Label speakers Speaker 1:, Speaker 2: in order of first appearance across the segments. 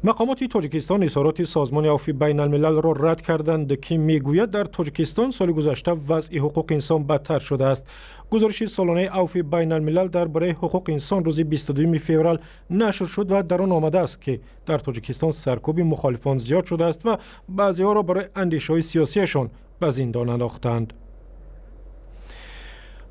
Speaker 1: مقامات تاجیکستان اظهارات سازمان عفو بین الملل را رد کردند که میگوید در تاجیکستان سال گذشته وضع حقوق انسان بدتر شده است. گزارش سالانه عفو بین الملل درباره حقوق انسان روز 22 فوریه نشر شد و در آن آمده است که در تاجیکستان سرکوب مخالفان زیاد شده است و بعضی‌ها را برای اندیشه‌های سیاسیشان به زندان انداختند.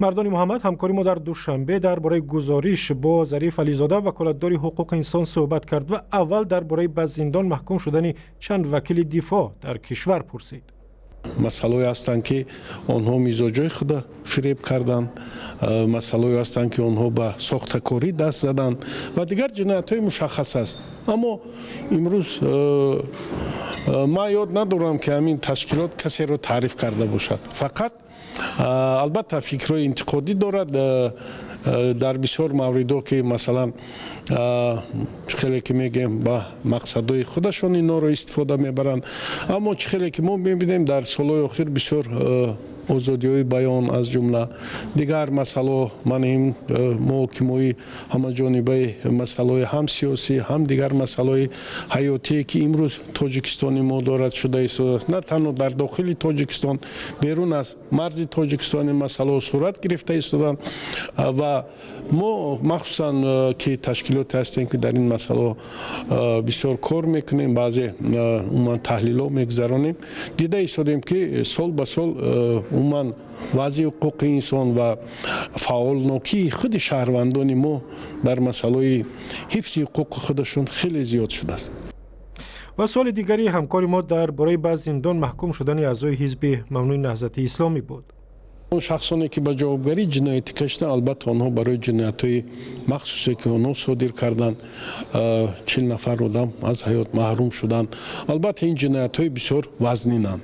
Speaker 1: مردان محمد همکاری ما در دوشنبه درباره گزارش با ظریف علیزاده وکالتدار حقوق انسان صحبت کرد و اول درباره به زندان محکوم شدن چند وکیل دفاع در کشور پرسید.
Speaker 2: مسائلی هستند که آنها مزاجای خود فریب کردند، مسائلی هستند که آنها به ساختکاری دست زدند و دیگر جنایت‌های مشخص است. اما امروز ما یاد ندارم که همین تشکیلات کسی را تعریف کرده باشد. فقط البته فکرهای انتقادی دارد در بسیار موردها که مثلا خیلی که میگیم با مقصدهای خودشون اینا را استفاده میبرند، اما خیلی که ما میبینیم در سالهای اخیر بسیار آزادی‌های بیان از جمله دیگر مسائل منیم محاکمه‌های همه‌جانبه مسائل هم سیاسی هم دیگر مسائل حیاتی که امروز تاجیکستان ما دارد شده است، نه تنها در داخل تاجیکستان بیرون از مرز تاجیکستان مسائل صورت گرفته است و ما مخصوصا که تشکیلات هستیم که در این مسائل بسیار کار میکنیم، بعضی عموما تحلیل‌ها میگذرانیم، دیده ایستادیم که سال به سال عموما وضع حقوق انسان و فعالناکی خود شهروندان ما در مسائل حفظ حقوق خودشون خیلی زیاد شده است.
Speaker 1: و سال دیگری همکاری ما درباره به زندان محکوم شدن اعضای حزب ممنوع نهضت اسلامی بود.
Speaker 2: اون شخصانی که به جوابگری جنایت کشیدن، البته آنها برای جنایت‌های مخصوصی که آنها صادر کردند 40 نفر آدم از حیات محروم شدند. البته این جنایت‌های بسیار وزنینند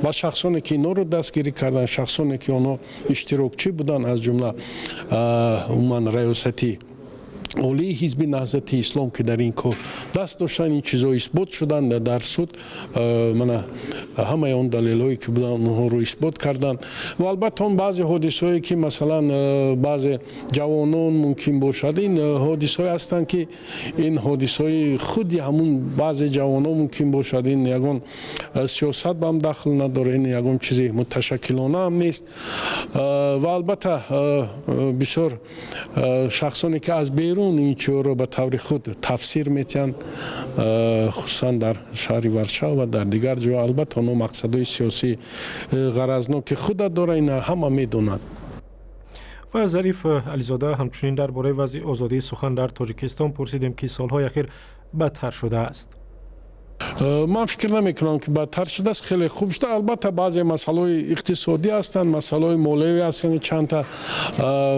Speaker 2: و شخصانی که اینا رو دستگیری کردن، شخصانی که آنها اشتراکچی بودن از جمله عموما ریاستی عالی حزب نهضت اسلام که در این کار دست داشتن، این چیزا اثبات شدن در سود. من همه اون دلایلی که بودن اونها رو اثبات کردن و البته اون بعضی حادثه‌ای که مثلا بعضی جوانان ممکن باشد، این حادثه‌ای هستند که این حادثه‌ای خودی همون بعضی جوانان ممکن باشد، این یگان سیاست با هم دخل نداره، این یگان چیزی متشکلانه هم نیست و البته بسیار شخصانی که از بیرون این چیزها را به طور خود تفسیر میتن، خصوصا در شهر ورشو و در دیگر جا، البته اونها مقصدهای سیاسی غرضناک خود داره، این همه میدونند.
Speaker 1: و ظریف علیزاده همچنین درباره وضع آزادی سخن در تاجیکستان پرسیدیم که سالهای اخیر بدتر شده است.
Speaker 2: من فکر نمیکنم که بدتر شده است، خیلی خوب شده. البته بعضی مسائل اقتصادی هستند، مسائل مالیوی هستند، چند تا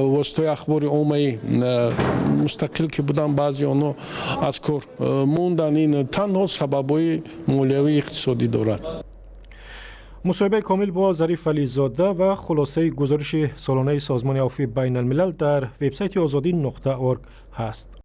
Speaker 2: واسطه اخبار عمومی مستقل که بودن بعضی آنها از کار موندن، این تنها سببای مالیوی اقتصادی دارد.
Speaker 1: مصاحبه کامل با ظریف علیزاده و خلاصه گزارش سالانه سازمان عفو بین الملل در وبسایت azadi.org هست.